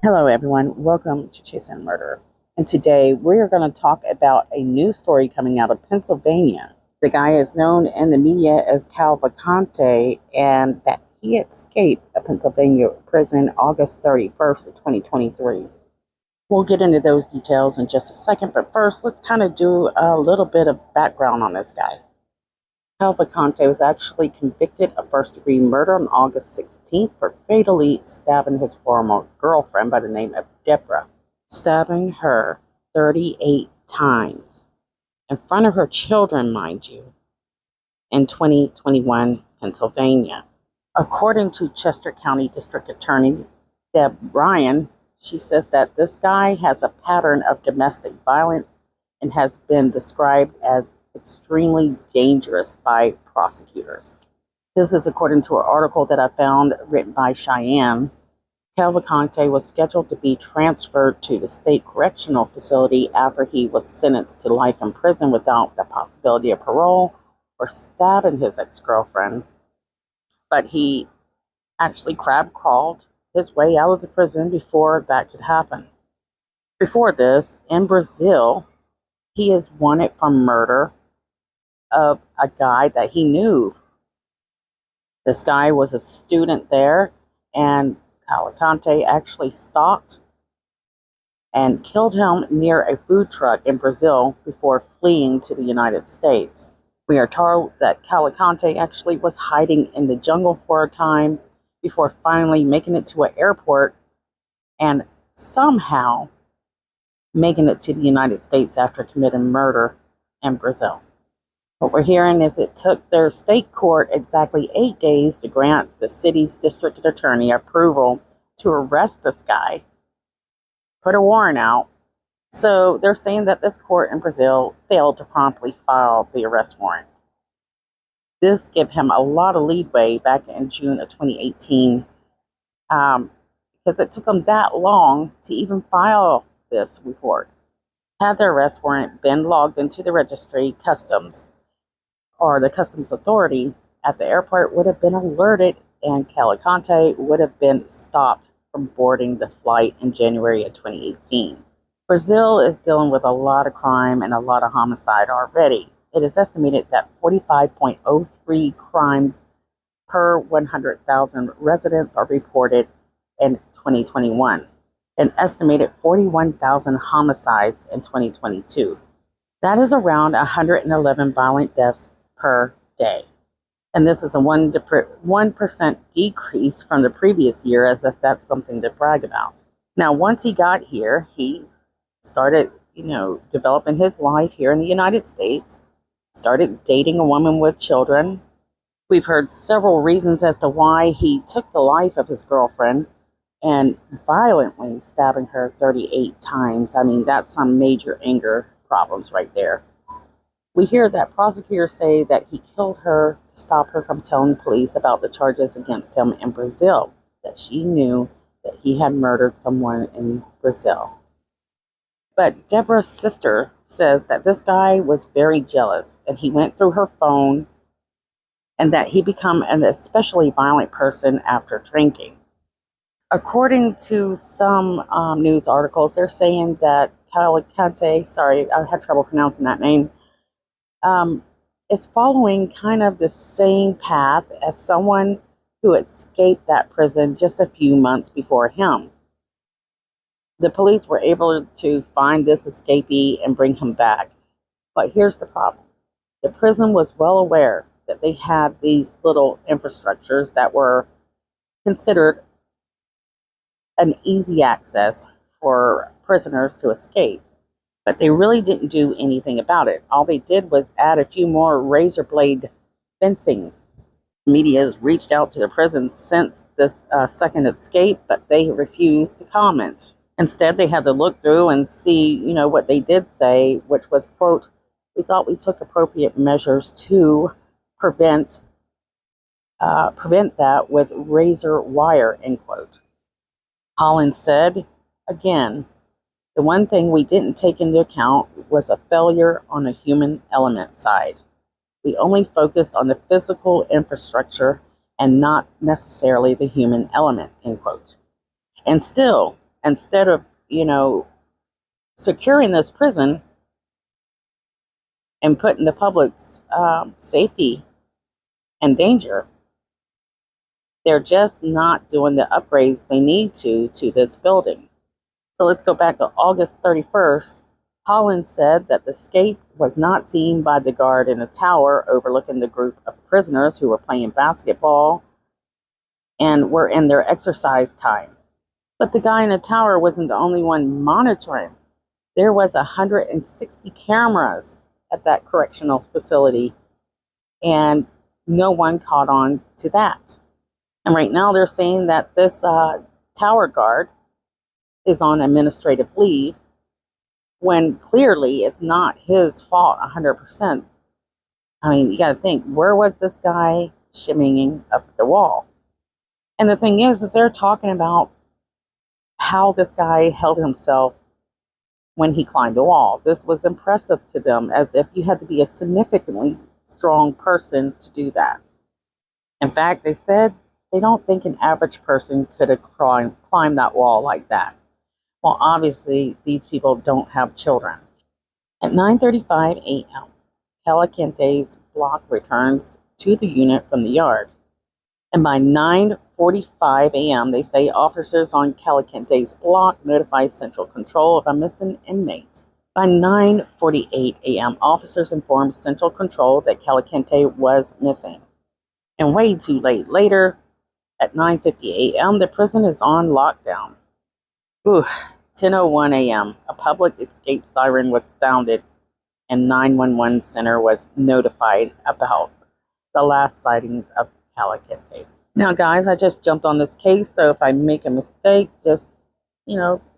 Hello, everyone. Welcome to Chasing Murder. And today we're going to talk about a new story coming out of Pennsylvania. The guy is known in the media as Cavalcante, and that he escaped a Pennsylvania prison August 31st of 2023. We'll get into those details in just a second, but first let's kind of do a little bit of background on this guy. Cavalcante was actually convicted of first-degree murder on August 16th for fatally stabbing his former girlfriend by the name of Deborah, stabbing her 38 times in front of her children, mind you, in 2021 Pennsylvania. According to Chester County District Attorney Deb Ryan, she says that this guy has a pattern of domestic violence and has been described as extremely dangerous by prosecutors. This is according to an article that I found written by Cheyenne. Cavalcante was scheduled to be transferred to the state correctional facility after he was sentenced to life in prison without the possibility of parole for stabbing his ex-girlfriend. But he actually crab crawled his way out of the prison before that could happen. Before this, in Brazil, he is wanted for murder of a guy that he knew. This guy was a student there, and Cavalcante actually stalked and killed him near a food truck in Brazil before fleeing to the United States. We are told that Cavalcante actually was hiding in the jungle for a time before finally making it to an airport and somehow making it to the United States after committing murder in Brazil. What we're hearing is it took their state court exactly 8 days to grant the city's district attorney approval to arrest this guy, put a warrant out. So they're saying that this court in Brazil failed to promptly file the arrest warrant. This gave him a lot of leeway back in June of 2018 because it took him that long to even file this report. Had the arrest warrant been logged into the registry, customs authority at the airport would have been alerted, and Cavalcante would have been stopped from boarding the flight in January of 2018. Brazil is dealing with a lot of crime and a lot of homicide already. It is estimated that 45.03 crimes per 100,000 residents are reported in 2021, an estimated 41,000 homicides in 2022. That is around 111 violent deaths per day. And this is a 1% decrease from the previous year, as if that's something to brag about. Now, once he got here, he started, developing his life here in the United States, started dating a woman with children. We've heard several reasons as to why he took the life of his girlfriend and violently stabbing her 38 times. I mean, that's some major anger problems right there. We hear that prosecutors say that he killed her to stop her from telling police about the charges against him in Brazil, that she knew that he had murdered someone in Brazil. But Deborah's sister says that this guy was very jealous and he went through her phone and that he became an especially violent person after drinking. According to some news articles, they're saying that Cavalcante, sorry, I had trouble pronouncing that name, is following kind of the same path as someone who escaped that prison just a few months before him. The police were able to find this escapee and bring him back. But here's the problem. The prison was well aware that they had these little infrastructures that were considered an easy access for prisoners to escape. But they really didn't do anything about it. All they did was add a few more razor blade fencing. Media has reached out to the prison since this second escape, but they refused to comment. Instead, they had to look through and see, what they did say, which was, quote, "We thought we took appropriate measures to prevent that with razor wire," end quote. Holland said, again, "The one thing we didn't take into account was a failure on the human element side. We only focused on the physical infrastructure and not necessarily the human element," end quote. And still, instead of, securing this prison and putting the public's safety in danger, they're just not doing the upgrades they need to this building. So let's go back to August 31st. Holland said that the escape was not seen by the guard in a tower overlooking the group of prisoners who were playing basketball and were in their exercise time. But the guy in the tower wasn't the only one monitoring. There was 160 cameras at that correctional facility, and no one caught on to that. And right now they're saying that this tower guard is on administrative leave, when clearly it's not his fault 100%. I mean, you got to think, where was this guy shimmying up the wall? And the thing is they're talking about how this guy held himself when he climbed the wall. This was impressive to them, as if you had to be a significantly strong person to do that. In fact, they said they don't think an average person could have climbed that wall like that. Well, obviously, these people don't have children. At 9:35 a.m., Cavacante's block returns to the unit from the yard. And by 9:45 a.m., they say officers on Cavacante's block notify Central Control of a missing inmate. By 9:48 a.m., officers informed Central Control that Cavalcante was missing. And way too late later, at 9:50 a.m., the prison is on lockdown. 10:01 a.m., a public escape siren was sounded, and 911 center was notified about the last sightings of Cavalcante. Now, guys, I just jumped on this case, so if I make a mistake, just,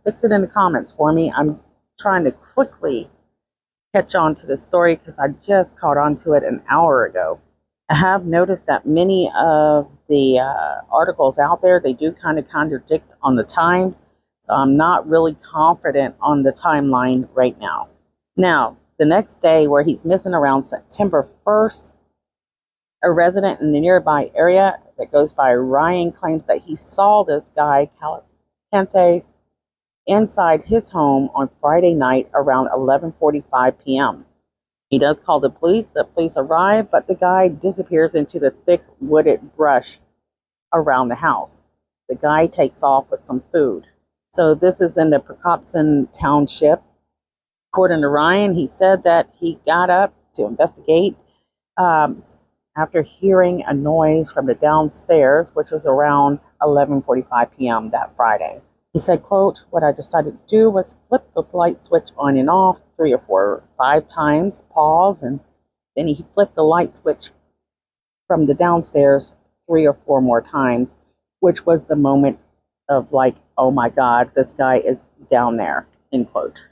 fix it in the comments for me. I'm trying to quickly catch on to the story because I just caught on to it an hour ago. I have noticed that many of the articles out there, they do kind of contradict on the times, so I'm not really confident on the timeline right now. Now, the next day, where he's missing, around September 1st, a resident in the nearby area that goes by Ryan claims that he saw this guy, Cavalcante, inside his home on Friday night around 11:45 p.m. He does call the police. The police arrive, but the guy disappears into the thick wooded brush around the house. The guy takes off with some food. So this is in the Precopson Township. According to Ryan, he said that he got up to investigate after hearing a noise from the downstairs, which was around 11:45 p.m. that Friday. He said, quote, "What I decided to do was flip the light switch on and off 3 or 4 or 5 times, pause, and then he flipped the light switch from the downstairs 3 or 4 more times," which was the moment of like, oh my God, this guy is down there, end quote.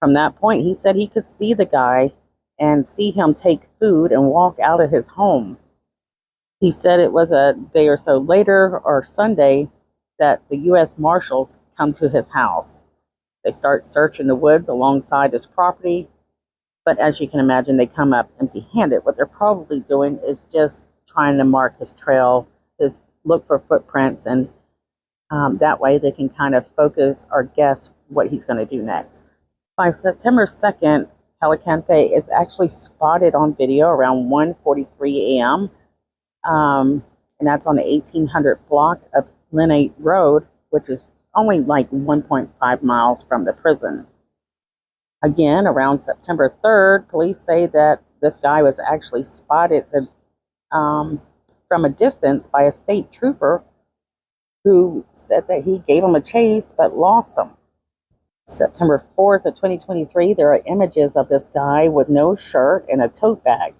From that point, he said he could see the guy and see him take food and walk out of his home. He said it was a day or so later, or Sunday, that the U.S. Marshals come to his house. They start searching the woods alongside his property, but as you can imagine, they come up empty-handed. What they're probably doing is just trying to mark his trail, look for footprints, and that way they can kind of focus or guess what he's going to do next. By September 2nd, Cavalcante is actually spotted on video around 1:43 a.m. And that's on the 1800 block of Linate Road, which is only like 1.5 miles from the prison. Again, around September 3rd, police say that this guy was actually spotted from a distance by a state trooper who said that he gave him a chase but lost him. September 4th of 2023, there are images of this guy with no shirt and a tote bag.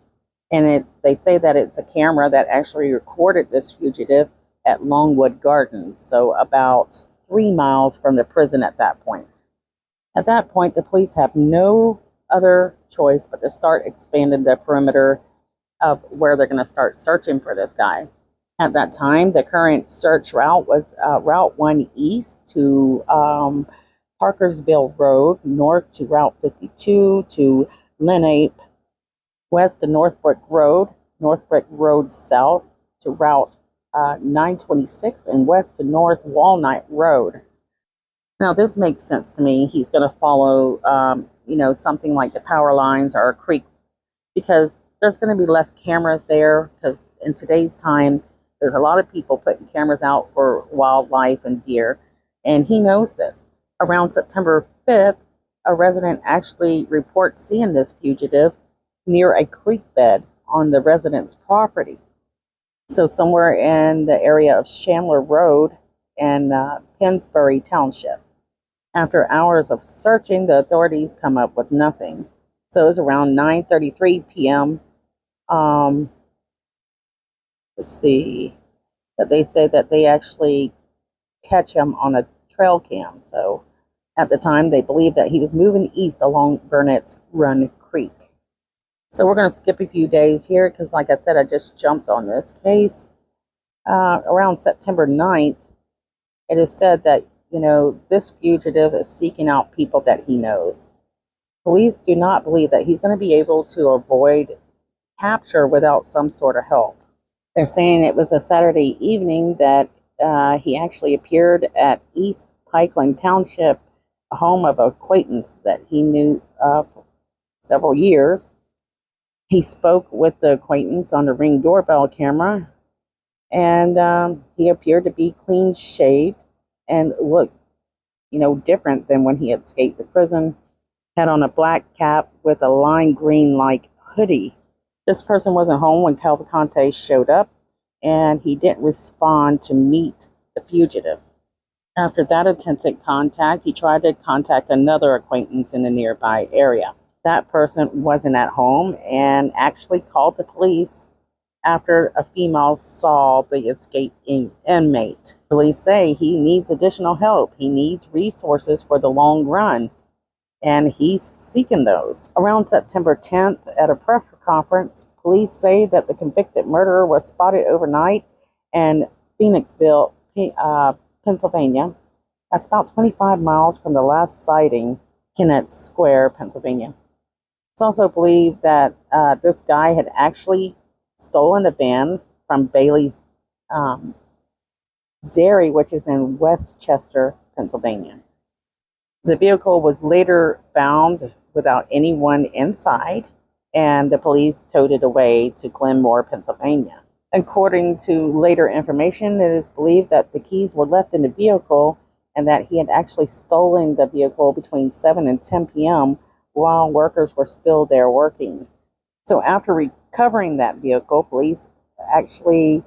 And they say that it's a camera that actually recorded this fugitive at Longwood Gardens, so about 3 miles from the prison at that point. At that point, the police have no other choice but to start expanding the perimeter of where they're going to start searching for this guy. At that time, the current search route was Route 1 East to Parkersville Road, north to Route 52 to Lenape, west to Northbrook Road south to Route 926, and west to North Walnut Road. Now, this makes sense to me. He's going to follow, something like the power lines or a creek, because there's going to be less cameras there, because in today's time, there's a lot of people putting cameras out for wildlife and deer, and he knows this. Around September 5th, a resident actually reports seeing this fugitive near a creek bed on the resident's property. So somewhere in the area of Chandler Road in Pennsbury Township. After hours of searching, the authorities come up with nothing. So it was around 9:33 p.m. Let's see, that they said that they actually catch him on a trail cam. So at the time, they believed that he was moving east along Burnett's Run Creek. So we're going to skip a few days here because, like I said, I just jumped on this case. Around September 9th, it is said that, this fugitive is seeking out people that he knows. Police do not believe that he's going to be able to avoid capture without some sort of help. They're saying it was a Saturday evening that he actually appeared at East Pikeland Township, a home of an acquaintance that he knew for several years. He spoke with the acquaintance on the Ring doorbell camera, and he appeared to be clean shaved and looked, different than when he had escaped the prison. Had on a black cap with a lime green like hoodie. This person wasn't home when Cavalcante showed up, and he didn't respond to meet the fugitive. After that attempted contact, he tried to contact another acquaintance in the nearby area. That person wasn't at home and actually called the police after a female saw the escaped inmate. Police say he needs additional help. He needs resources for the long run, and he's seeking those. Around September 10th, at a press conference, police say that the convicted murderer was spotted overnight in Phoenixville, Pennsylvania. That's about 25 miles from the last sighting, Kennett Square, Pennsylvania. It's also believed that this guy had actually stolen a van from Bailey's Dairy, which is in Westchester, Pennsylvania. The vehicle was later found without anyone inside, and the police towed it away to Glenmore, Pennsylvania. According to later information, it is believed that the keys were left in the vehicle and that he had actually stolen the vehicle between 7 and 10 p.m. while workers were still there working. So after recovering that vehicle, police actually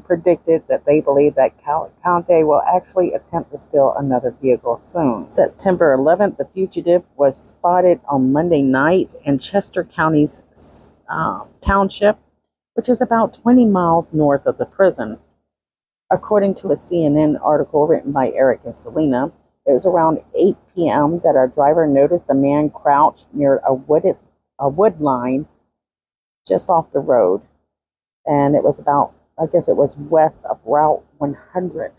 predicted that they believe that Cavalcante will actually attempt to steal another vehicle soon. September 11th, the fugitive was spotted on Monday night in Chester County's Township, which is about 20 miles north of the prison. According to a CNN article written by Eric and Selena, it was around 8 p.m. that a driver noticed a man crouched near a wood line just off the road. And it was about, it was west of Route 100.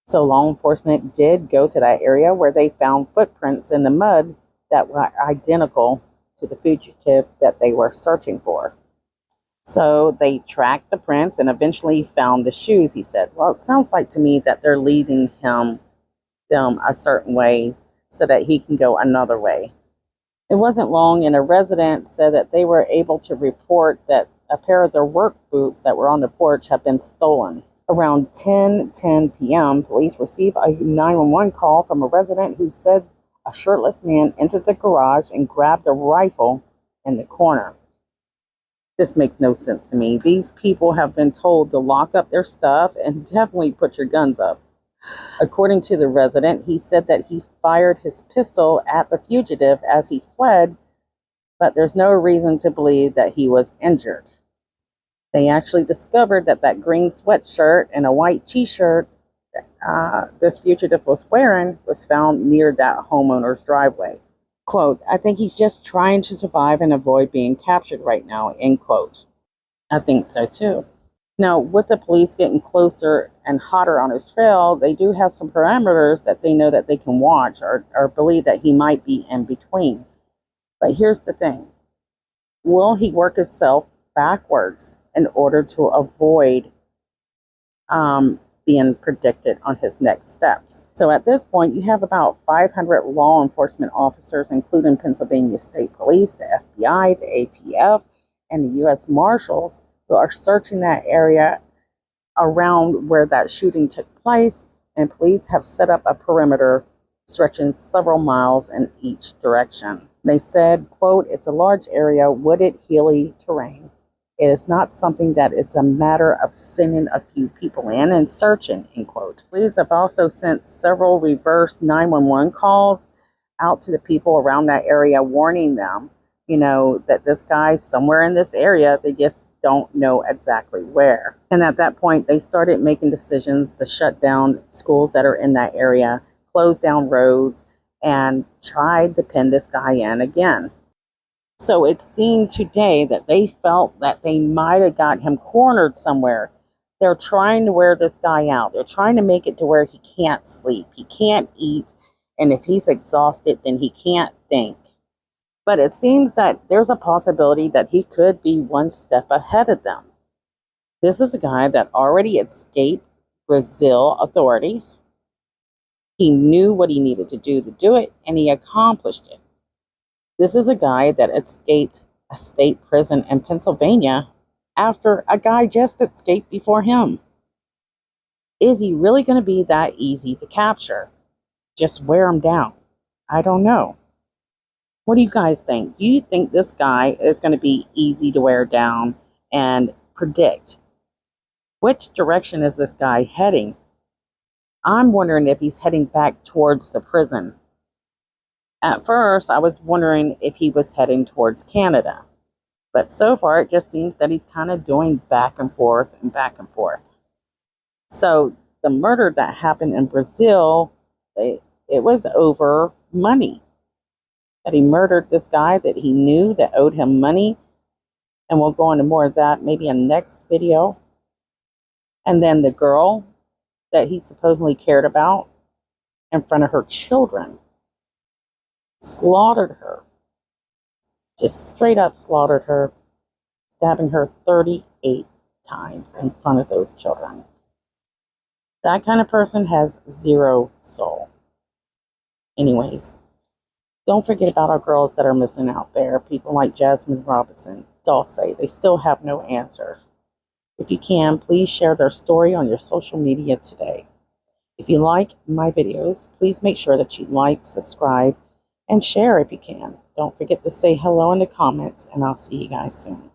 So law enforcement did go to that area where they found footprints in the mud that were identical to the fugitive that they were searching for. So they tracked the prints and eventually found the shoes, he said. Well, it sounds like to me that they're leading them a certain way so that he can go another way. It wasn't long, and a resident said that they were able to report that a pair of their work boots that were on the porch had been stolen. Around 10:10 p.m., police received a 911 call from a resident who said a shirtless man entered the garage and grabbed a rifle in the corner. This makes no sense to me. These people have been told to lock up their stuff and definitely put your guns up. According to the resident, he said that he fired his pistol at the fugitive as he fled, but there's no reason to believe that he was injured. They actually discovered that that green sweatshirt and a white t-shirt this fugitive was wearing was found near that homeowner's driveway. Quote, "I think he's just trying to survive and avoid being captured right now," end quote. I think so too. Now, with the police getting closer and hotter on his trail, they do have some parameters that they know that they can watch or believe that he might be in between. But here's the thing. Will he work himself backwards in order to avoid being predicted on his next steps. So at this point, you have about 500 law enforcement officers, including Pennsylvania State Police, the FBI, the ATF, and the U.S. Marshals, who are searching that area around where that shooting took place, and police have set up a perimeter stretching several miles in each direction. They said, quote, "It's a large area, wooded, hilly terrain. It is not something that it's a matter of sending a few people in and searching," end quote. Police have also sent several reverse 911 calls out to the people around that area, warning them, that this guy's somewhere in this area. They just don't know exactly where. And at that point, they started making decisions to shut down schools that are in that area, close down roads, and tried to pin this guy in again. So it seemed today that they felt that they might have got him cornered somewhere. They're trying to wear this guy out. They're trying to make it to where he can't sleep, he can't eat, and if he's exhausted, then he can't think. But it seems that there's a possibility that he could be one step ahead of them. This is a guy that already escaped Brazil authorities. He knew what he needed to do it, and he accomplished it. This is a guy that escaped a state prison in Pennsylvania after a guy just escaped before him. Is he really going to be that easy to capture? Just wear him down? I don't know. What do you guys think? Do you think this guy is going to be easy to wear down and predict? Which direction is this guy heading? I'm wondering if he's heading back towards the prison. At first, I was wondering if he was heading towards Canada. But so far, it just seems that he's kind of doing back and forth and back and forth. So the murder that happened in Brazil, it was over money. That he murdered this guy that he knew that owed him money. And we'll go into more of that maybe in the next video. And then the girl that he supposedly cared about in front of her children. Slaughtered her. Just straight up slaughtered her. Stabbing her 38 times in front of those children. That kind of person has zero soul. Anyways. Don't forget about our girls that are missing out there. People like Jasmine Robinson, Dulce. They still have no answers. If you can, please share their story on your social media today. If you like my videos, please make sure that you like, subscribe, and share if you can. Don't forget to say hello in the comments, and I'll see you guys soon.